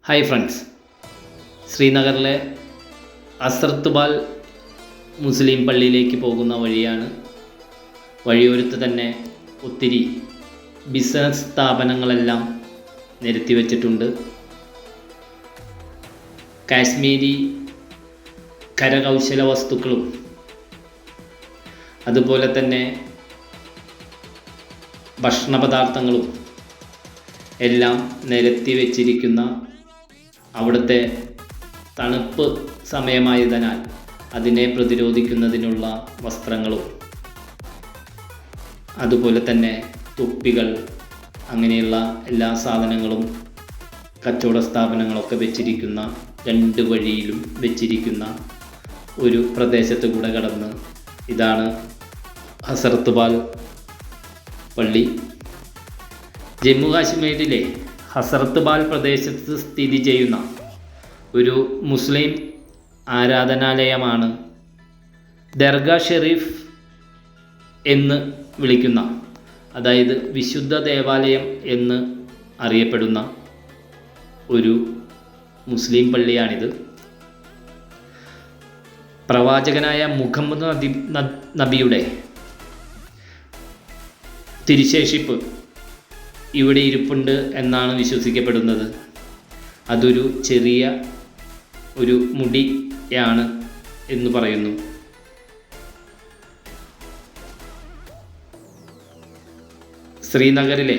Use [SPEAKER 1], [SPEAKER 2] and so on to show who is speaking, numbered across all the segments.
[SPEAKER 1] Hi friends, ശ്രീനഗറിലെ അസർത്തുബാൽ മുസ്ലിം പള്ളിയിലേക്ക് പോകുന്ന വഴിയാണ്. വഴിയോരത്ത് തന്നെ ഒത്തിരി ബിസിനസ് സ്ഥാപനങ്ങളെല്ലാം നിരത്തി വച്ചിട്ടുണ്ട്. കാശ്മീരി കരകൗശല വസ്തുക്കളും അതുപോലെ തന്നെ ഭക്ഷണപദാർത്ഥങ്ങളും എല്ലാം നിരത്തി വച്ചിരിക്കുന്ന, അവിടുത്തെ തണുപ്പ് സമയമായതിനാൽ അതിനെ പ്രതിരോധിക്കുന്നതിനുള്ള വസ്ത്രങ്ങളും അതുപോലെ തന്നെ തൊപ്പികൾ, അങ്ങനെയുള്ള എല്ലാ സാധനങ്ങളും കച്ചവട സ്ഥാപനങ്ങളൊക്കെ വെച്ചിരിക്കുന്ന, രണ്ട് വഴിയിലും വെച്ചിരിക്കുന്ന ഒരു പ്രദേശത്ത് കൂടെ കടന്ന് ഇതാണ് ഹസറത്തുബാൽ പള്ളി. ജമ്മു കാശ്മീരിലെ ഹസറത്തുബാൽ പ്രദേശത്ത് സ്ഥിതി ചെയ്യുന്ന ഒരു മുസ്ലിം ആരാധനാലയമാണ്. ദർഗാ ഷെരീഫ് എന്ന് വിളിക്കുന്ന, അതായത് വിശുദ്ധ ദേവാലയം എന്ന് അറിയപ്പെടുന്ന ഒരു മുസ്ലിം പള്ളിയാണിത്. പ്രവാചകനായ മുഹമ്മദ് നബിയുടെ തിരുശേഷിപ്പ് ഇവിടെ ഇരിപ്പുണ്ട് എന്നാണ് വിശ്വസിക്കപ്പെടുന്നത്. അതൊരു ചെറിയ ഒരു മുടിയാണ് എന്ന് പറയുന്നു. ശ്രീനഗറിലെ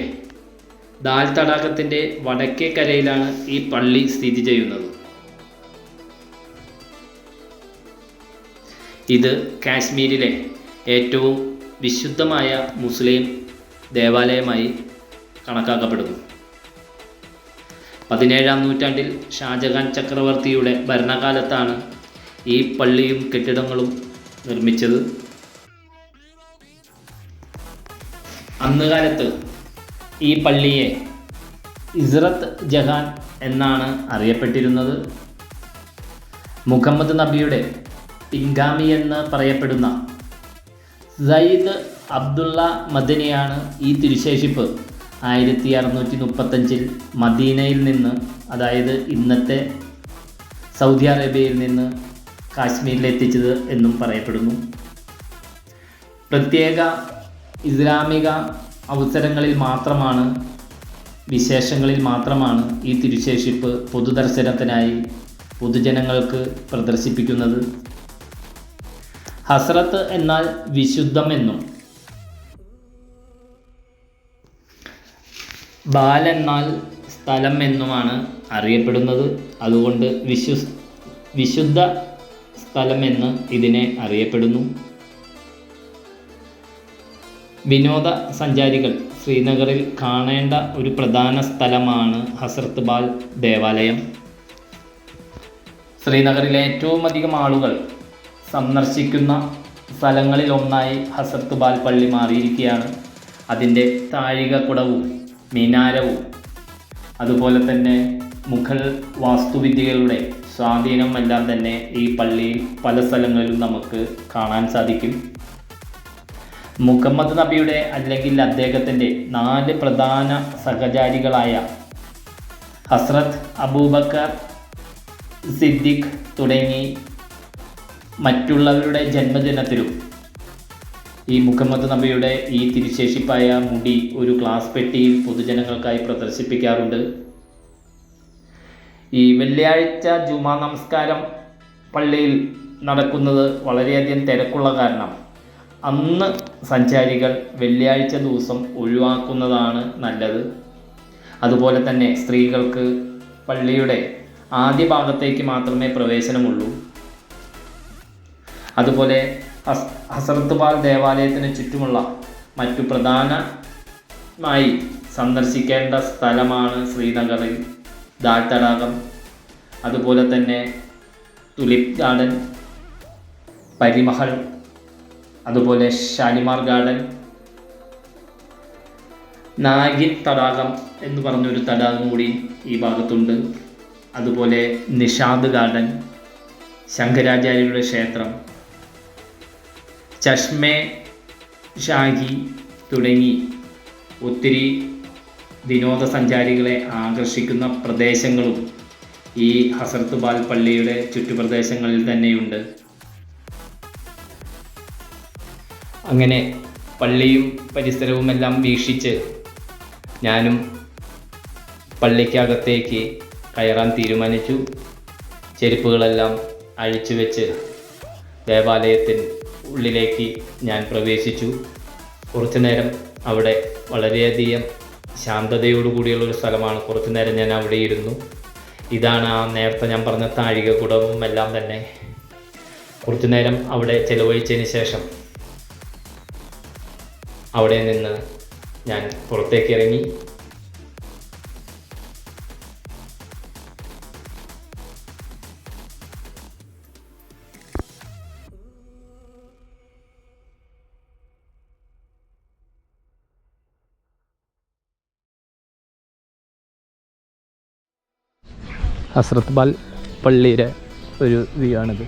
[SPEAKER 1] ദാൽ തടാകത്തിൻ്റെ വടക്കേ കരയിലാണ് ഈ പള്ളി സ്ഥിതി ചെയ്യുന്നത്. ഇത് കാശ്മീരിലെ ഏറ്റവും വിശുദ്ധമായ മുസ്ലിം ദേവാലയമായി കണക്കാക്കപ്പെടുന്നു. 17-ാം നൂറ്റാണ്ടിൽ ഷാജഹാൻ ചക്രവർത്തിയുടെ ഭരണകാലത്താണ് ഈ പള്ളിയും കെട്ടിടങ്ങളും നിർമ്മിച്ചത്. അന്നുകാലത്ത് ഈ പള്ളിയെ ഇസ്രത്ത് ജഹാൻ എന്നാണ് അറിയപ്പെട്ടിരുന്നത്. മുഹമ്മദ് നബിയുടെ പിൻഗാമി എന്ന് പറയപ്പെടുന്ന സയ്യിദ് അബ്ദുള്ള മദനിയാണ് ഈ തിരുശേഷിപ്പ് 1635 മദീനയിൽ നിന്ന്, അതായത് ഇന്നത്തെ സൗദി അറേബ്യയിൽ നിന്ന് കാശ്മീരിലെത്തിച്ചത് എന്നും പറയപ്പെടുന്നു. പ്രത്യേക ഇസ്ലാമിക അവസരങ്ങളിൽ മാത്രമാണ്, വിശേഷങ്ങളിൽ മാത്രമാണ് ഈ തിരുശേഷിപ്പ് പൊതുദർശനത്തിനായി പൊതുജനങ്ങൾക്ക് പ്രദർശിപ്പിക്കുന്നത്. ഹസ്രത്ത് എന്നാൽ വിശുദ്ധം എന്നും, ബാൽ എന്നാൽ സ്ഥലം എന്നുമാണ് അറിയപ്പെടുന്നത്. അതുകൊണ്ട് വിശുദ്ധ സ്ഥലം എന്ന് ഇതിനെ അറിയപ്പെടുന്നു. വിനോദ സഞ്ചാരികൾ ശ്രീനഗറിൽ കാണേണ്ട ഒരു പ്രധാന സ്ഥലമാണ് ഹസറത്തുബാൽ ദേവാലയം. ശ്രീനഗറിലെ ഏറ്റവും അധികം ആളുകൾ സന്ദർശിക്കുന്ന സ്ഥലങ്ങളിൽ ഒന്നായി ഹസറത്തുബാൽ പള്ളി മാറിയിരിക്കുകയാണ്. അതിൻ്റെ താഴികക്കുടവും മിനാരവും അതുപോലെ തന്നെ മുഗൾ വാസ്തുവിദ്യകളുടെ സ്വാധീനം എല്ലാം തന്നെ ഈ പള്ളിയിൽ പല സ്ഥലങ്ങളിലും നമുക്ക് കാണാൻ സാധിക്കും. മുഹമ്മദ് നബിയുടെ അല്ലെങ്കിൽ അദ്ദേഹത്തിൻ്റെ 4 പ്രധാന സഹചാരികളായ ഹസ്രത്ത് അബൂബക്കർ സിദ്ദീഖ് തുടങ്ങി മറ്റുള്ളവരുടെ ജന്മദിനത്തിലും ഈ മുഹമ്മദ് നബിയുടെ ഈ തിരുശേഷിപ്പായ മുടി ഒരു ഗ്ലാസ് പെട്ടിയിൽ പൊതുജനങ്ങൾക്കായി പ്രദർശിപ്പിക്കാറുണ്ട്. ഈ വെള്ളിയാഴ്ച ജുമാ നമസ്കാരം പള്ളിയിൽ നടക്കുന്നത് വളരെയധികം തിരക്കുള്ള കാരണം അന്ന് സഞ്ചാരികൾ വെള്ളിയാഴ്ച ദിവസം ഒഴിവാക്കുന്നതാണ് നല്ലത്. അതുപോലെ തന്നെ സ്ത്രീകൾക്ക് പള്ളിയുടെ ആദ്യ ഭാഗത്തേക്ക് മാത്രമേ പ്രവേശനമുള്ളൂ. അതുപോലെ ഹസറത്തുബാൽ ദേവാലയത്തിന് ചുറ്റുമുള്ള മറ്റു പ്രധാനമായി സന്ദർശിക്കേണ്ട സ്ഥലമാണ് ശ്രീനഗറിൽ ദാൽ തടാകം, അതുപോലെ തന്നെ തുലിപ് ഗാർഡൻ, പരിമഹൽ, അതുപോലെ ഷാലിമാർ ഗാർഡൻ, നാഗിൻ തടാകം എന്ന് പറഞ്ഞൊരു തടാകം കൂടി ഈ ഭാഗത്തുണ്ട്. അതുപോലെ നിഷാദ് ഗാർഡൻ, ശങ്കരാചാര്യരുടെ ക്ഷേത്രം, ചഷ്മേ ഷാഹി തുടങ്ങി ഒത്തിരി വിനോദസഞ്ചാരികളെ ആകർഷിക്കുന്ന പ്രദേശങ്ങളും ഈ ഹസ്രത്ത് ബാൽ പള്ളിയുടെ ചുറ്റുപ്രദേശങ്ങളിൽ തന്നെയുണ്ട്. അങ്ങനെ പള്ളിയും പരിസരവുമെല്ലാം വീക്ഷിച്ച് ഞാനും പള്ളിക്കകത്തേക്ക് കയറാൻ തീരുമാനിച്ചു. ചെരുപ്പുകളെല്ലാം അഴിച്ചു വെച്ച് ദേവാലയത്തിന് ഉള്ളിലേക്ക് ഞാൻ പ്രവേശിച്ചു. കുറച്ചു നേരം അവിടെ വളരെയധികം ശാന്തതയോടുകൂടിയുള്ളൊരു സ്ഥലമാണ്. കുറച്ചു നേരം ഞാൻ അവിടെ ഇരുന്നു. ഇതാണ് ആ നേരത്തെ ഞാൻ പറഞ്ഞ താഴികക്കുടവും എല്ലാം തന്നെ. കുറച്ചു നേരം അവിടെ ചെലവഴിച്ചതിന് ശേഷം അവിടെ നിന്ന് ഞാൻ പുറത്തേക്ക് ഇറങ്ങി. ഹസ്രത്ത് ബാൽ പള്ളിയുടെ ഒരു വ്യൂ ആണിത്.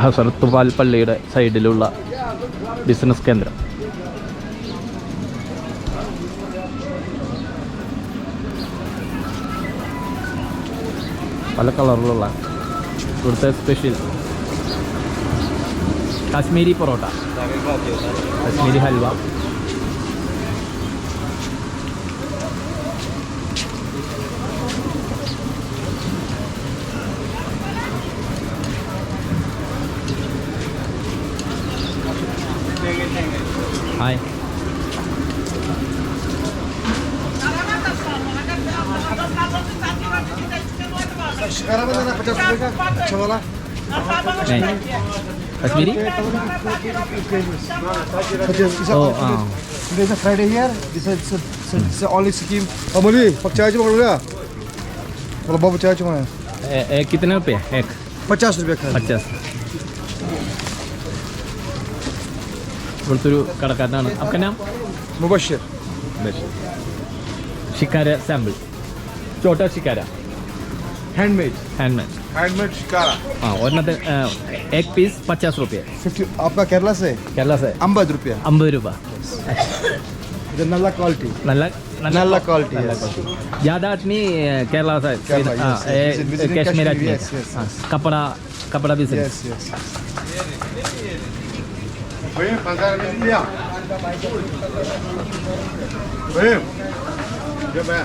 [SPEAKER 1] ഹസ്രത്ത് ബാൽ പള്ളിയുടെ സൈഡിലുള്ള ബിസിനസ് കേന്ദ്രം. പല കളറിലുള്ള ഇവിടുത്തെ special Kashmiri parotta, Kashmiri halwa, hi. Kashmiri? Oh,
[SPEAKER 2] There's a Friday here. This is only scheme. Amali, pak चाय चुमा लोगे? बोलो बाबू चाय चुमा है.
[SPEAKER 1] कितने रुपये एक?
[SPEAKER 2] 50 रुपये का.
[SPEAKER 1] 50. ഇവിടുത്തെ ഒരു കടക്കാരനാണ്. आपका नाम?
[SPEAKER 2] मुबशिर.
[SPEAKER 1] शिकारा सैम्पल, छोटा shikara,
[SPEAKER 2] handmade.
[SPEAKER 1] Handmade.
[SPEAKER 2] Handmade shikara.
[SPEAKER 1] हाँ, और मतलब एक पीस 50 रुपये.
[SPEAKER 2] 50. आपका केरला से?
[SPEAKER 1] केरला से
[SPEAKER 2] 50 रुपये.
[SPEAKER 1] 50 രൂപ.
[SPEAKER 2] ഇത് നല്ല ക്വാളിറ്റി.
[SPEAKER 1] നല്ല ക്വാളിറ്റി. ज़्यादा आदमी केरला से, कश्मीर आदमी कपड़ा business.
[SPEAKER 2] Bayım, pazar mı ya? Bayım. Gel be.